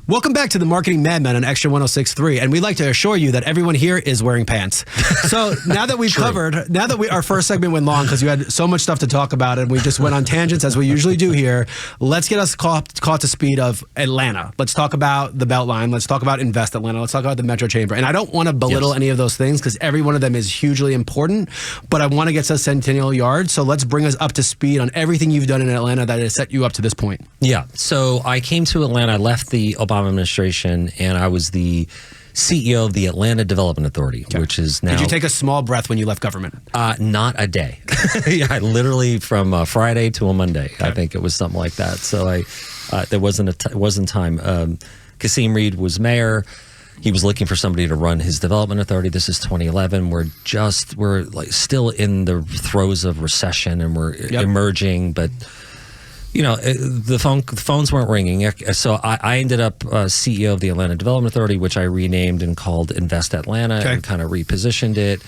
Welcome back to the Marketing MadMen on Extra 106.3, and we'd like to assure you that everyone here is wearing pants. So now that we've covered, our first segment went long because you had so much stuff to talk about, and we just went on tangents as we usually do here. Let's get us caught to speed of Atlanta. Let's talk about the Beltline. Let's talk about Invest Atlanta. Let's talk about the Metro Chamber. And I don't want to belittle any of those things because every one of them is hugely important, but I want to get to Centennial Yards. So let's bring us up to speed on everything you've done in Atlanta that has set you up to this point. Yeah. So I came to Atlanta. I left the Obama administration, and I was the CEO of the Atlanta Development Authority, which is now... Did you take a small breath when you left government? Not a day. Yeah, literally from Friday to a Monday. I think it was something like that. So there wasn't time. Kasim Reed was mayor. He was looking for somebody to run his development authority. This is 2011. We're like still in the throes of recession, and we're emerging, but you know, the phones weren't ringing. So I ended up CEO of the Atlanta Development Authority, which I renamed and called Invest Atlanta and kind of repositioned it.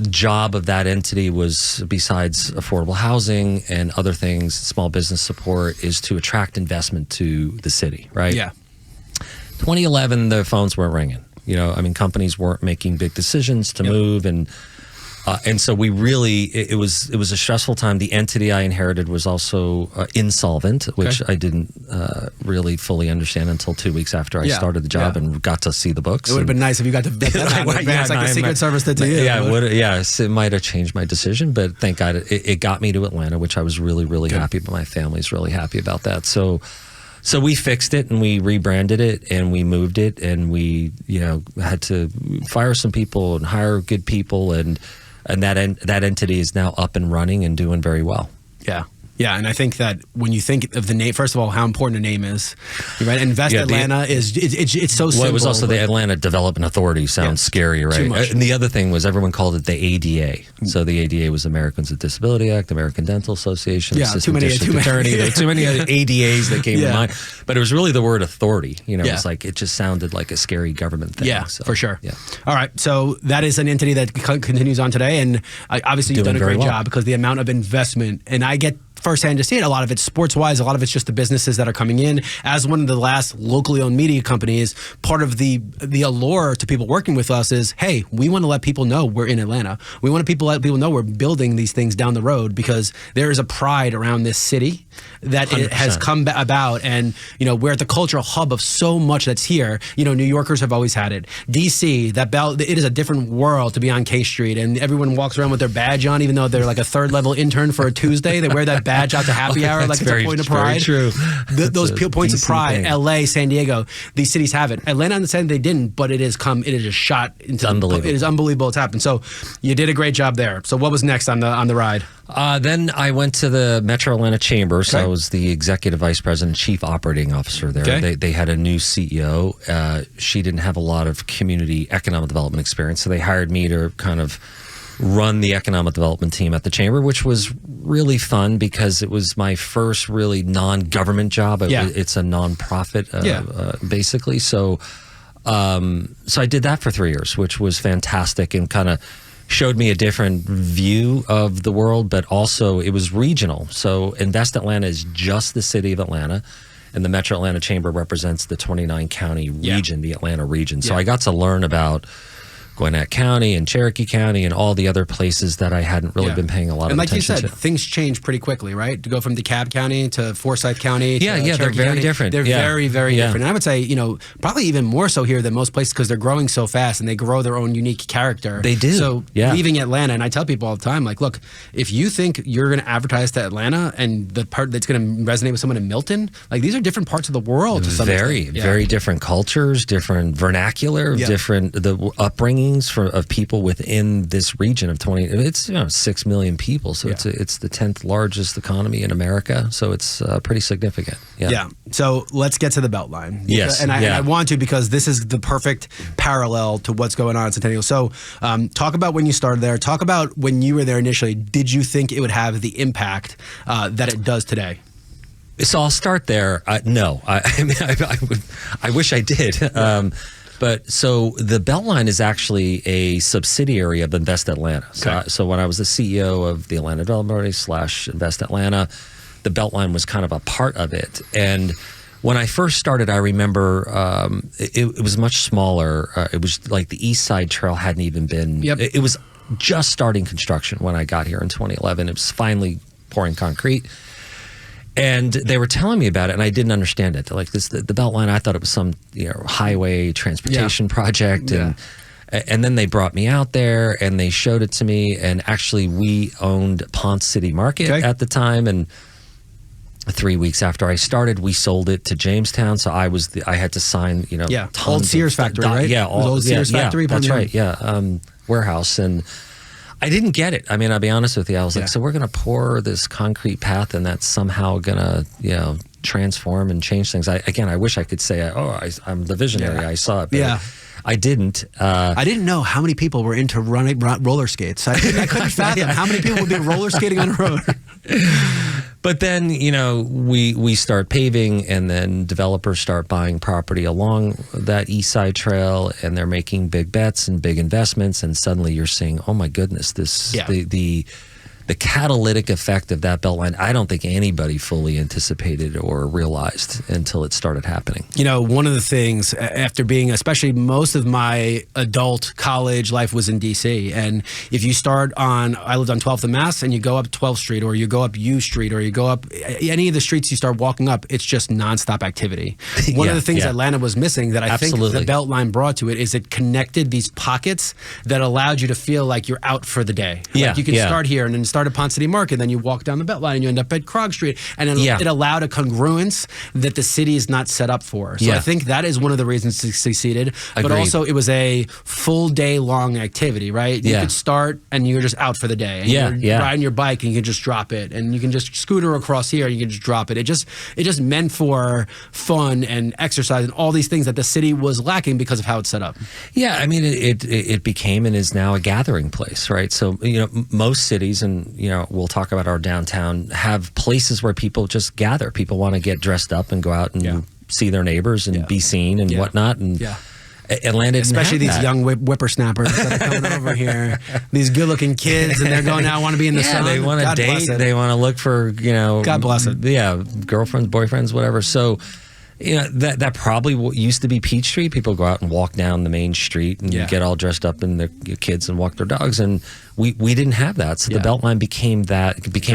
Job of that entity was, besides affordable housing and other things, small business support, is to attract investment to the city, right? Yeah. 2011, the phones weren't ringing. You know, I mean, companies weren't making big decisions to move, and so we really, it was a stressful time. The entity I inherited was also insolvent, which I didn't really fully understand until 2 weeks after I started the job and got to see the books. It would have been nice if you got to vet that out in advance, like the Secret Service did to you. Yeah, it might have changed my decision, but thank God it got me to Atlanta, which I was really, really happy, but my family's really happy about that. So we fixed it, and we rebranded it, and we moved it, and we, you know, had to fire some people and hire good people, and that entity is now up and running and doing very well. Yeah. Yeah, and I think that when you think of the name, first of all, how important a name is, right? Invest Atlanta is it's so simple. Well, it was also the Atlanta Development Authority. Sounds scary, right? Too much. And the other thing was everyone called it the ADA. So the ADA was Americans with Disability Act, American Dental Association, too many ADAs that came to mind. But it was really the word authority. You know, it was like, it just sounded like a scary government thing. Yeah, so, for sure. Yeah. All right, so that is an entity that continues on today, and obviously you've done a great job because the amount of investment, and I get firsthand to see it. A lot of it's sports-wise. A lot of it's just the businesses that are coming in. As one of the last locally owned media companies, part of the allure to people working with us is, hey, we want to let people know we're in Atlanta. We want to let people know we're building these things down the road because there is a pride around this city that it has come about, and you know, we're at the cultural hub of so much that's here. You know, New Yorkers have always had it. DC, it is a different world to be on K Street, and everyone walks around with their badge on, even though they're like a third-level intern for a Tuesday. They wear that badge out to happy hour like it's a point of pride. Very true. Those points of pride, thing. LA, San Diego, these cities have it. Atlanta, and San they didn't, but it is a shot into unbelievable. It is unbelievable it's happened. So you did a great job there. So what was next on the ride? Then I went to the Metro Atlanta Chamber. So I was the executive vice president, chief operating officer there. They had a new CEO. She didn't have a lot of community economic development experience, so they hired me to kind of run the economic development team at the chamber, which was really fun because it was my first really non-government job. It's a nonprofit, basically. So I did that for 3 years, which was fantastic and kind of showed me a different view of the world, but also it was regional. So Invest Atlanta is just the city of Atlanta, and the Metro Atlanta Chamber represents the 29-county region, the Atlanta region. So I got to learn about Gwinnett County and Cherokee County and all the other places that I hadn't really been paying a lot of attention to. And like you said, things change pretty quickly, right? To go from DeKalb County to Forsyth County to they're Cherokee very County. different. They're very, very different. And I would say, you know, probably even more so here than most places because they're growing so fast and they grow their own unique character. They do. So leaving Atlanta, and I tell people all the time, like, look, if you think you're going to advertise to Atlanta and the part that's going to resonate with someone in Milton, like these are different parts of the world. To some extent. Very different cultures, different vernacular, different the upbringings of people within this region of 6 million people. So it's the 10th largest economy in America. So it's pretty significant. Yeah. So let's get to the Beltline. Yes. And I want to because this is the perfect parallel to what's going on at Centennial. So talk about when you started there. Talk about when you were there initially. Did you think it would have the impact that it does today? So I'll start there. No, I wish I did. But so the Beltline is actually a subsidiary of Invest Atlanta. So when I was the CEO of the Atlanta Development Authority / Invest Atlanta, the Beltline was kind of a part of it. And When I first started, I remember it was much smaller. It was like the East Side Trail hadn't even been. Yep. It was just starting construction when I got here in 2011. It was finally pouring concrete. And they were telling me about it, and I didn't understand it. Like the Beltline, I thought it was some highway transportation project, and then they brought me out there and they showed it to me. And actually, we owned Ponce City Market at the time, and 3 weeks after I started, we sold it to Jamestown. So I had to sign, old Sears factory, right? Yeah, old Sears factory. That's right. Yeah, warehouse. And I didn't get it. I mean, I'll be honest with you. I was like, so we're going to pour this concrete path, and that's somehow going to, transform and change things. I wish I could say, I'm the visionary. I saw it. But I didn't. I didn't know how many people were into running roller skates. I couldn't fathom how many people would be roller skating on a road. But then, we start paving, and then developers start buying property along that East Side Trail, and they're making big bets and big investments, and suddenly you're seeing, oh my goodness, the catalytic effect of that Beltline, I don't think anybody fully anticipated or realized until it started happening. One of the things after being, especially most of my adult college life was in DC. And if you I lived on 12th and Mass, and you go up 12th Street, or you go up U Street, or you go up any of the streets you start walking up, it's just nonstop activity. One of the things Atlanta was missing that I think the Beltline brought to it is it connected these pockets that allowed you to feel like you're out for the day. Like you can start here and then start at Ponce City Market, then you walk down the Beltline and you end up at Krog Street, and it allowed a congruence that the city is not set up for. So I think that is one of the reasons it succeeded. But also it was a full day long activity, right? You could start and you're just out for the day. And you're riding your bike and you can just drop it, and you can just scooter across here and you can just drop it. It just meant for fun and exercise and all these things that the city was lacking because of how it's set up. Yeah, I mean it became and is now a gathering place, right? So most cities, and we'll talk about our downtown, have places where people just gather. People want to get dressed up and go out and see their neighbors and be seen and whatnot. And Atlanta, especially these young whippersnappers that are coming over here, these good-looking kids, and they're going out, want to be in the sun. They want to date. They want to look for God bless it. Yeah, girlfriends, boyfriends, whatever. So. That probably used to be Peachtree. People go out and walk down the main street and get all dressed up in their kids and walk their dogs. And we didn't have that. So the Beltline became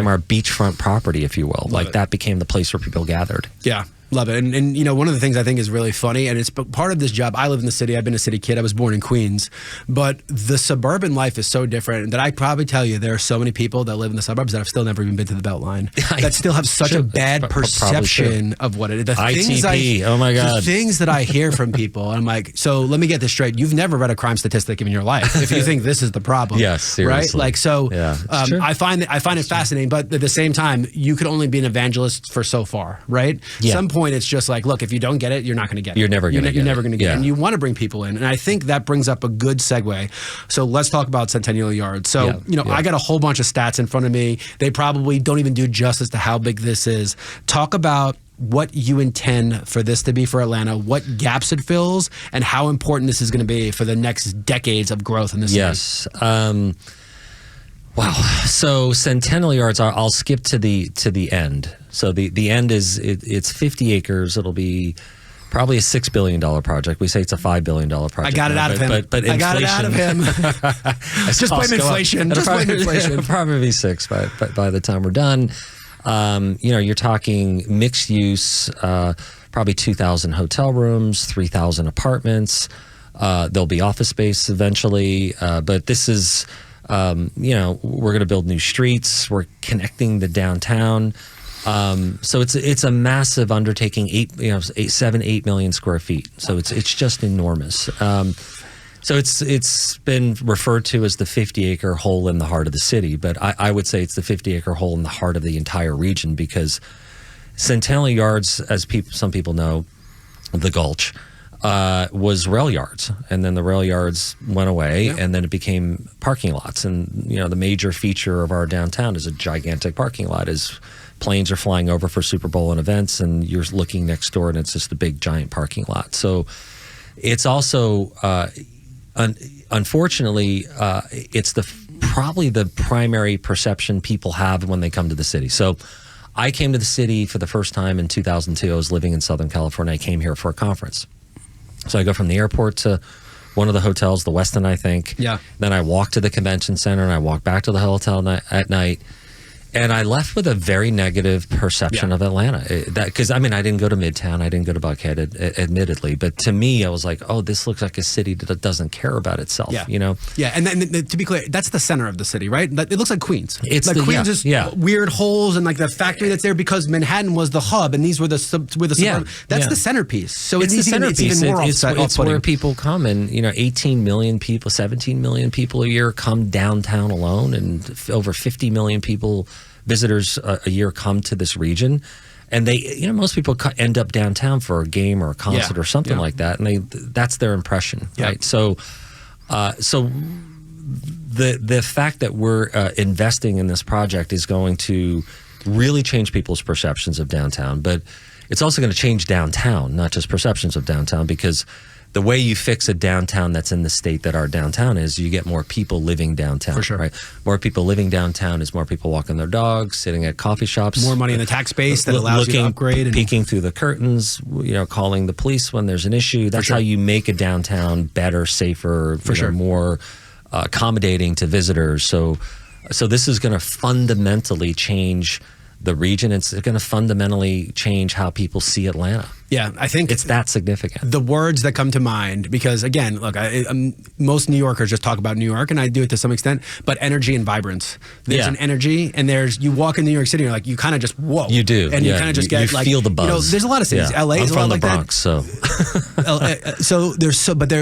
our beachfront property, if you will. That became the place where people gathered. Yeah. Love it. And one of the things I think is really funny, and it's part of this job, I live in the city, I've been a city kid, I was born in Queens, but the suburban life is so different that I probably tell you there are so many people that live in the suburbs that have still never even been to the Beltline, that still have such a bad perception of what it is. Oh my God. The things that I hear from people, I'm like, so let me get this straight. You've never read a crime statistic in your life if you think this is the problem. Yes, seriously. Right? I find it fascinating, but at the same time, you could only be an evangelist for so far, right? Some point it's just like, look, if you don't get it, you're not going to get it. You're never going to get it. You're never going to get it. And you want to bring people in. And I think that brings up a good segue. So let's talk about Centennial Yards. So, I got a whole bunch of stats in front of me. They probably don't even do justice to how big this is. Talk about what you intend for this to be for Atlanta, what gaps it fills, and how important this is going to be for the next decades of growth in this city. Yes. Wow. So Centennial Yards, I'll skip to the end. So the end is it's 50 acres. It'll be probably a $6 billion project. We say it's a $5 billion project. I got it out of him. But I got it out of him. Just blame inflation. It'll probably be six by the time we're done. You're talking mixed use, probably 2,000 hotel rooms, 3,000 apartments. There'll be office space eventually, but this is. We're going to build new streets. We're connecting the downtown. So it's a massive undertaking. 8 million square feet. So it's just enormous. So it's been referred to as the 50-acre hole in the heart of the city, but I would say it's the 50-acre hole in the heart of the entire region, because Centennial Yards, as some people know, the Gulch. Was rail yards, and then the rail yards went away, and then it became parking lots. And the major feature of our downtown is a gigantic parking lot. As planes are flying over for Super Bowl and events, and you're looking next door, and it's just a big giant parking lot. So it's also, unfortunately, it's probably the primary perception people have when they come to the city. So I came to the city for the first time in 2002. I was living in Southern California. I came here for a conference. So I go from the airport to one of the hotels, the Westin, I think. Yeah. Then I walk to the convention center and I walk back to the hotel at night. And I left with a very negative perception of Atlanta. Because, I mean, I didn't go to Midtown. I didn't go to Buckhead, admittedly. But to me, I was like, oh, this looks like a city that doesn't care about itself, you know? Yeah, and then, to be clear, that's the center of the city, right? It looks like Queens. It's like Queens is yeah. weird holes and like the factory that's there because Manhattan was the hub and these were the suburban. That's the centerpice. So it's the centerpiece. It's even more it's where people come, and 18 million people, 17 million people a year come downtown alone, and over 50 million people visitors a year come to this region, and they, most people end up downtown for a game or a concert or something like that, and that's their impression, right? So, the fact that we're investing in this project is going to really change people's perceptions of downtown, but it's also going to change downtown, not just perceptions of downtown, because the way you fix a downtown that's in the state that our downtown is, you get more people living downtown. For sure. Right? More people living downtown is more people walking their dogs, sitting at coffee shops. More money in the tax base that allows you to upgrade. And peeking through the curtains, calling the police when there's an issue. That's how you make a downtown better, safer, more accommodating to visitors. So this is going to fundamentally change the region. It's going to fundamentally change how people see Atlanta. Yeah, I think it's that significant. The words that come to mind, because again, look, most New Yorkers just talk about New York, and I do it to some extent, but energy and vibrance. There's an energy, and you walk in New York City, and you kind of just, whoa. You do. And you kind of just get you feel the buzz. There's a lot of cities. LA is a lot like Bronx, that. So.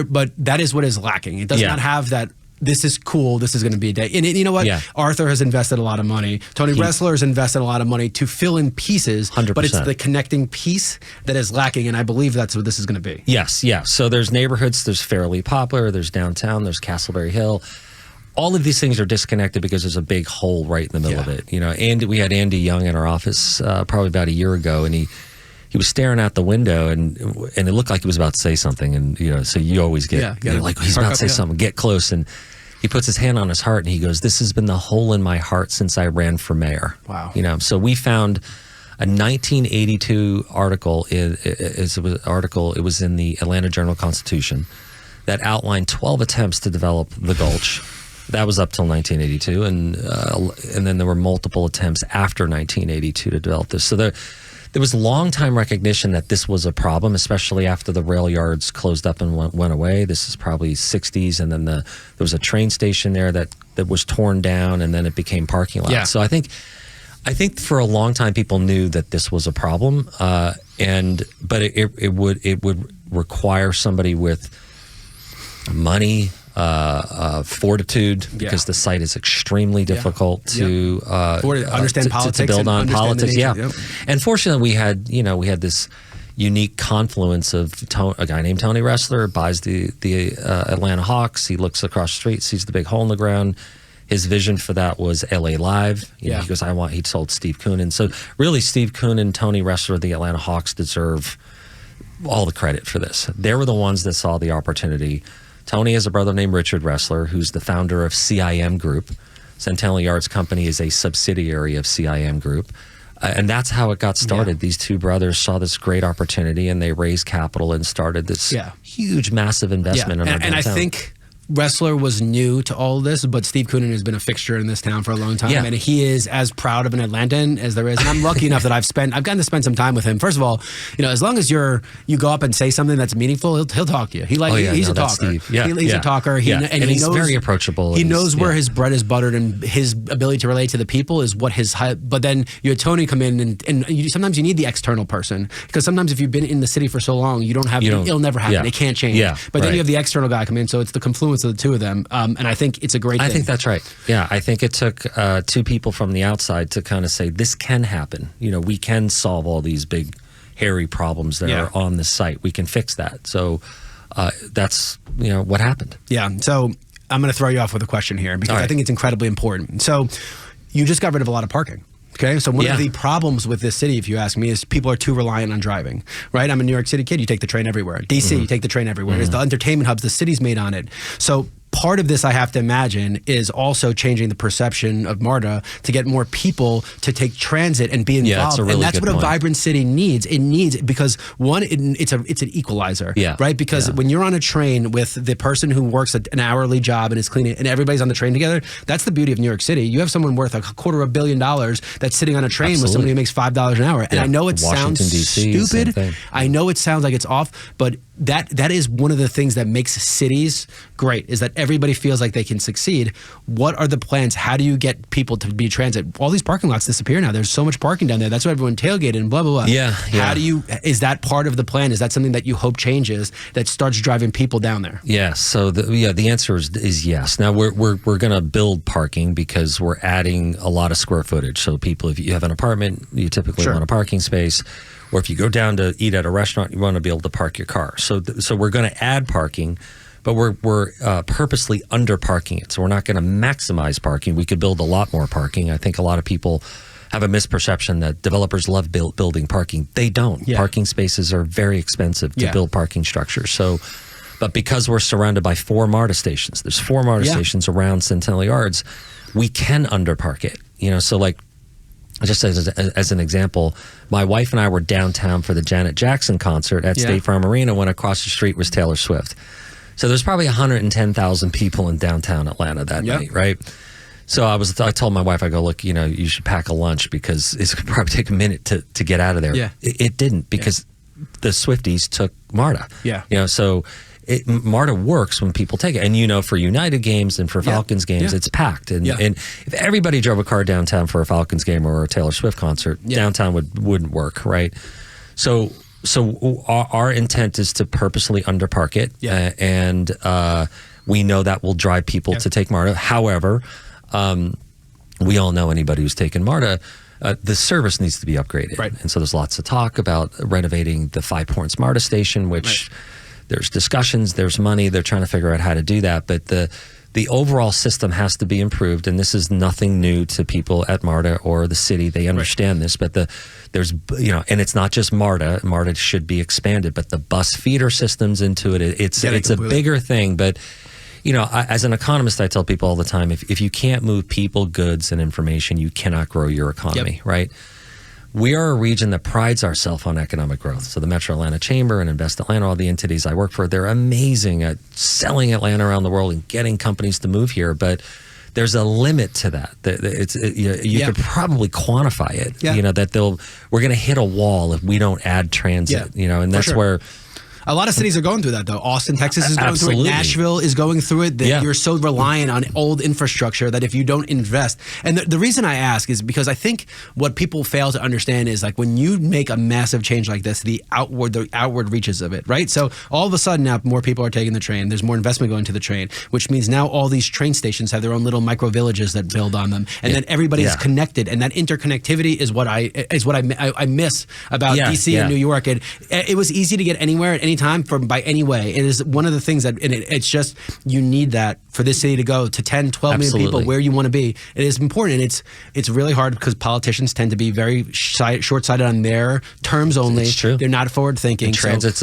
But that is what is lacking. It does not have that. This is cool. This is going to be a day. And you know what? Yeah. Arthur has invested a lot of money. Tony Ressler has invested a lot of money to fill in pieces. 100%. But it's the connecting piece that is lacking, and I believe that's what this is going to be. Yes, yeah. So there's neighborhoods. There's Fairleigh Poplar. There's downtown. There's Castleberry Hill. All of these things are disconnected because there's a big hole right in the middle of it. And we had Andy Young in our office probably about a year ago, and he was staring out the window, and it looked like he was about to say something. And so you always get like, he's about to say something. Get close, and he puts his hand on his heart and he goes, "This has been the hole in my heart since I ran for mayor." Wow. So we found a 1982 article. It was in the Atlanta Journal-Constitution that outlined 12 attempts to develop the Gulch. That was up till 1982, and then there were multiple attempts after 1982 to develop this. So there was long-time recognition that this was a problem, especially after the rail yards closed up and went away. This is probably 60s, and then there was a train station there that was torn down, and then it became parking lots. Yeah. So I think for a long time people knew that this was a problem, but it would require somebody with money, fortitude, because the site is extremely difficult to understand politics, to build on politics. Nature, And fortunately, we had this unique confluence of a guy named Tony Ressler buys the Atlanta Hawks. He looks across the street, sees the big hole in the ground. His vision for that was LA Live. He goes, he told Steve Koonin. So really, Steve Koonin, Tony Ressler, the Atlanta Hawks deserve all the credit for this. They were the ones that saw the opportunity. Tony has a brother named Richard Ressler, who's the founder of CIM Group. Centennial Yards Company is a subsidiary of CIM Group. And that's how it got started. Yeah. These two brothers saw this great opportunity, and they raised capital and started this huge, massive investment in our downtown. And I think Ressler was new to all this, but Steve Koonin has been a fixture in this town for a long time, and he is as proud of an Atlantan as there is. And I'm lucky enough that I've gotten to spend some time with him. First of all, as long as you go up and say something that's meaningful, he'll talk to you. He's a talker. He's a talker. And he's knows, very approachable. He knows where his bread is buttered, and his ability to relate to the people is what his. But then you had Tony come in, and sometimes you need the external person, because sometimes if you've been in the city for so long, it'll never happen. It can't change. But then you have the external guy come in, so it's the confluence of the two of them, and I think it's a great thing. I think that's right. Yeah, I think it took two people from the outside to kind of say, this can happen. We can solve all these big, hairy problems that are on this site. We can fix that. So that's what happened. Yeah. So I'm going to throw you off with a question here, because I think it's incredibly important. So you just got rid of a lot of parking. Okay, so one of the problems with this city, if you ask me, is people are too reliant on driving, right? I'm a New York City kid. You take the train everywhere. DC, you take the train everywhere. It's the entertainment hubs. The city's made on it. So part of this, I have to imagine, is also changing the perception of MARTA to get more people to take transit and be involved. Yeah, that's a really and that's good what point. a vibrant city needs. It needs, because one, it's an equalizer, right? Because when you're on a train with the person who works an hourly job and is cleaning, and everybody's on the train together, that's the beauty of New York City. You have someone worth $250 million that's sitting on a train with somebody who makes $5 an hour. And I know it sounds stupid. I know it sounds like it's off, but that is one of the things that makes cities great, is that everybody feels like they can succeed. What are the plans? How do you get people to be transit? All these parking lots disappear now. There's so much parking down there. That's why everyone tailgated and blah, blah, blah. How do you, is that part of the plan? Is that something that you hope changes, that starts driving people down there? Yes. So the answer is yes. Now we're going to build parking because we're adding a lot of square footage. So people, if you have an apartment, you typically want a parking space. Or if you go down to eat at a restaurant, you want to be able to park your car. So we're going to add parking, but we're purposely under parking it. So we're not going to maximize parking. We could build a lot more parking. I think a lot of people have a misperception that developers love building parking. They don't. Parking spaces are very expensive to build parking structures. So, but because we're surrounded by 4 MARTA stations, there's 4 MARTA stations around Centennial Yards, we can underpark it. You know, so like, just as an example, my wife and I were downtown for the Janet Jackson concert at State Farm Arena when across the street was Taylor Swift. So there's probably 110,000 people in downtown Atlanta that night, right? So I told my wife, I go, look, you know, you should pack a lunch because it's going to probably take a minute to get out of there. It didn't, because the Swifties took MARTA. You know, so MARTA works when people take it. And, you know, for United games and for Falcons games, it's packed. And if everybody drove a car downtown for a Falcons game or a Taylor Swift concert, downtown wouldn't work, right? So our intent is to purposely underpark it. And we know that will drive people to take MARTA. However, we all know anybody who's taken MARTA, the service needs to be upgraded. And so there's lots of talk about renovating the Five Points MARTA station, which... There's discussions, there's money, they're trying to figure out how to do that. But the overall system has to be improved, and this is nothing new to people at MARTA or the city. They understand this, but there's, you know, and it's not just MARTA. MARTA should be expanded, but the bus feeder systems into it, it's a bigger thing. But, you know, as an economist, I tell people all the time, if you can't move people, goods, and information, you cannot grow your economy, right? We are a region that prides ourselves on economic growth. So the Metro Atlanta Chamber and Invest Atlanta, all the entities I work for, they're amazing at selling Atlanta around the world and getting companies to move here. But there's a limit to that. You could probably quantify it. You know, that we're going to hit a wall if we don't add transit. You know, and that's where. A lot of cities are going through that, though. Austin, Texas is going through it. Nashville is going through it. You're so reliant on old infrastructure that if you don't invest. And the reason I ask is because I think what people fail to understand is, like, when you make a massive change like this, the outward reaches of it, right? So all of a sudden now more people are taking the train. There's more investment going to the train, which means now all these train stations have their own little micro villages that build on them. And then everybody's connected. And that interconnectivity is what I miss about DC and New York. It was easy to get anywhere at any time by any way. It is one of the things that, and it's just, you need that for this city to go to 10, 12 million people where you want to be. It is important. And it's really hard because politicians tend to be very short-sighted on their terms only. It's true. They're not forward-thinking. Transit's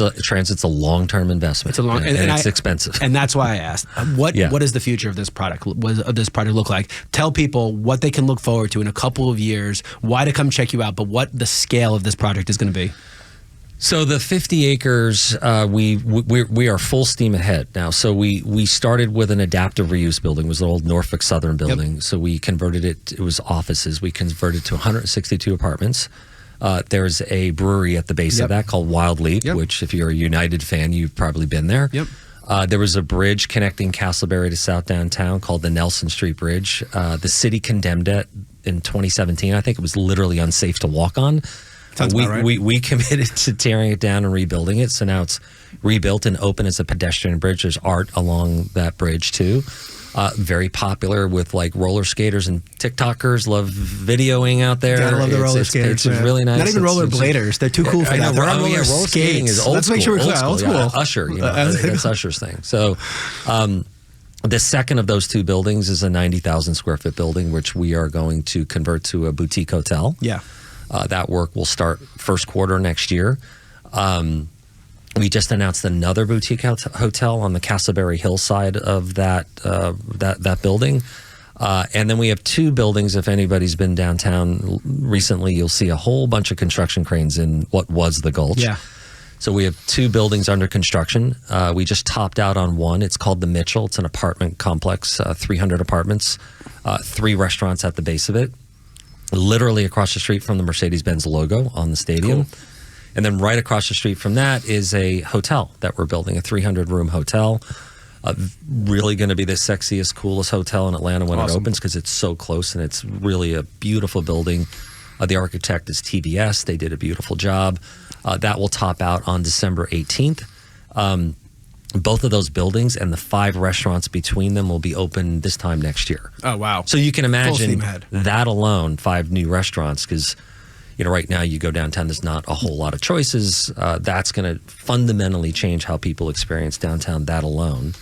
a long-term investment. It's a long, and it's expensive. And that's why I asked, what is the future of this product? What does this product look like? Tell people what they can look forward to in a couple of years, why to come check you out, but what the scale of this project is going to be. So the 50 acres, we are full steam ahead now. So we started with an adaptive reuse building. It was the old Norfolk Southern building. So we converted it. It was offices. We converted to 162 apartments. There's a brewery at the base of that called Wild Leap, which, if you're a United fan, you've probably been there. There was a bridge connecting Castleberry to South Downtown called the Nelson Street Bridge. The city condemned it in 2017. I think it was literally unsafe to walk on. We committed to tearing it down and rebuilding it. So now it's rebuilt and open as a pedestrian bridge. There's art along that bridge too. Very popular with, like, roller skaters and TikTokers. Love videoing out there. I love the roller skaters. It's really nice. Not even roller bladers. They're too cool for that. They're on roller skating is old Let's school. Make sure we're clear. Old school. Usher, you know, that's Usher's thing. So the second of those two buildings is a 90,000 square foot building, which we are going to convert to a boutique hotel. That work will start first quarter next year. We just announced another boutique hotel on the Castleberry hillside of that building. And then we have 2 buildings. If anybody's been downtown recently, you'll see a whole bunch of construction cranes in what was the Gulch. Yeah. So we have 2 buildings under construction. We just topped out on one. It's called the Mitchell. It's an apartment complex, 300 apartments, 3 restaurants at the base of it. Literally across the street from the Mercedes-Benz logo on the stadium. Cool. And then right across the street from that is a hotel that we're building, a 300-room hotel. Really going to be the sexiest, coolest hotel in Atlanta when it opens because it's so close and it's really a beautiful building. The architect is TBS. They did a beautiful job. That will top out on December 18th. Both of those buildings and the 5 restaurants between them will be open this time next year. Oh, wow. So you can imagine that alone, 5 new restaurants, because right now you go downtown, there's not a whole lot of choices. That's going to fundamentally change how people experience downtown, that alone.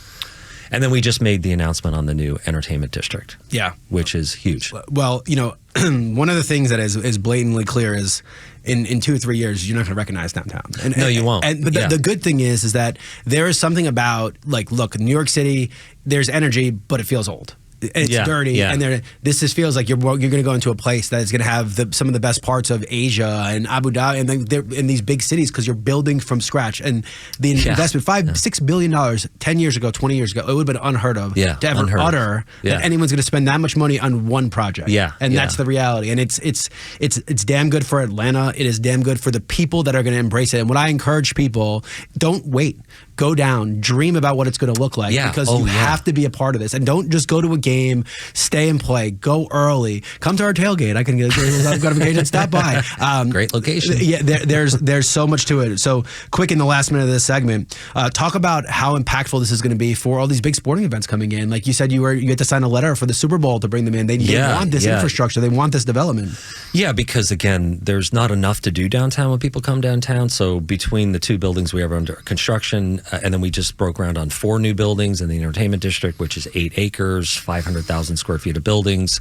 And then we just made the announcement on the new entertainment district. Yeah. Which is huge. Well, one of the things that is blatantly clear is in 2 or 3 years, you're not going to recognize downtown. No, you won't. But the good thing is that there is something about, look, New York City, there's energy, but it feels old. It's dirty, and this just feels like you're going to go into a place that is going to have some of the best parts of Asia and Abu Dhabi, and they're in these big cities because you're building from scratch. And the investment, $6 billion, 10 years ago, 20 years ago, it would have been unheard of to ever utter that anyone's going to spend that much money on one project. And that's the reality. And it's damn good for Atlanta. It is damn good for the people that are going to embrace it. And what I encourage people, don't wait. Go down, dream about what it's going to look like because you have to be a part of this. And don't just go to a game, stay and play. Go early. Come to our tailgate. I can get a gratification. Stop by. Great location. Yeah, there's so much to it. So quick in the last minute of this segment, talk about how impactful this is going to be for all these big sporting events coming in. Like you said, you had to sign a letter for the Super Bowl to bring them in. They want this infrastructure. They want this development. Yeah, because again, there's not enough to do downtown when people come downtown. So between the 2 buildings we have under construction, and then we just broke ground on 4 new buildings in the entertainment district, which is 8 acres, 500,000 square feet of buildings.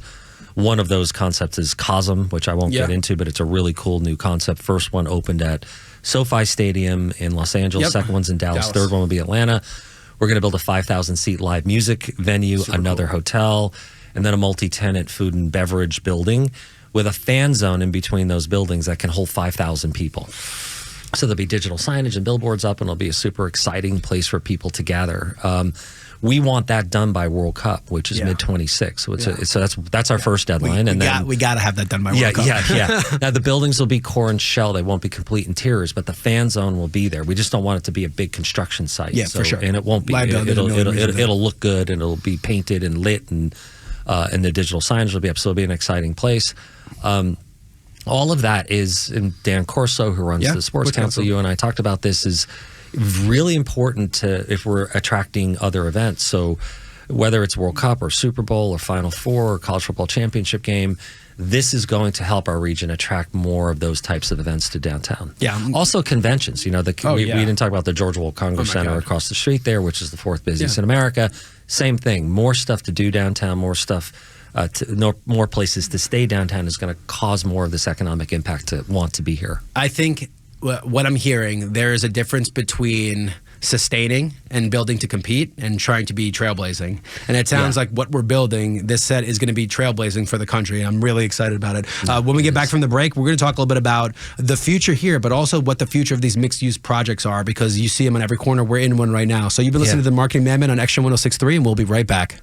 One of those concepts is Cosm, which I won't get into, but it's a really cool new concept. First one opened at SoFi Stadium in Los Angeles. Second one's in Dallas. Third one will be Atlanta. We're going to build a 5,000-seat live music venue, another hotel, and then a multi-tenant food and beverage building with a fan zone in between those buildings that can hold 5,000 people. So there'll be digital signage and billboards up, and it'll be a super exciting place for people to gather. We want that done by World Cup, which is mid-26. So that's our first deadline. We got to have that done by World Cup. Yeah. Now the buildings will be core and shell; they won't be complete interiors, but the fan zone will be there. We just don't want it to be a big construction site. Yeah, for sure. And it won't be. It'll look good, and it'll be painted and lit, and the digital signage will be up. So it'll be an exciting place. All of that is, and Dan Corso, who runs the Sports Council, you and I talked about this, is really important if we're attracting other events. So whether it's World Cup or Super Bowl or Final Four or College Football Championship game, this is going to help our region attract more of those types of events to downtown. Yeah. Also conventions. We didn't talk about the George Wolf Congress Center across the street there, which is the 4th busiest in America. Same thing. More stuff to do downtown, more stuff. More places to stay downtown is going to cause more of this economic impact to want to be here. I think what I'm hearing, there is a difference between sustaining and building to compete and trying to be trailblazing. And it sounds like what we're building, this set is going to be trailblazing for the country. And I'm really excited about it. When we get back from the break, we're going to talk a little bit about the future here, but also what the future of these mixed-use projects are, because you see them on every corner. We're in one right now. So you've been listening to the Marketing MadMen on Extra 106.3, and we'll be right back.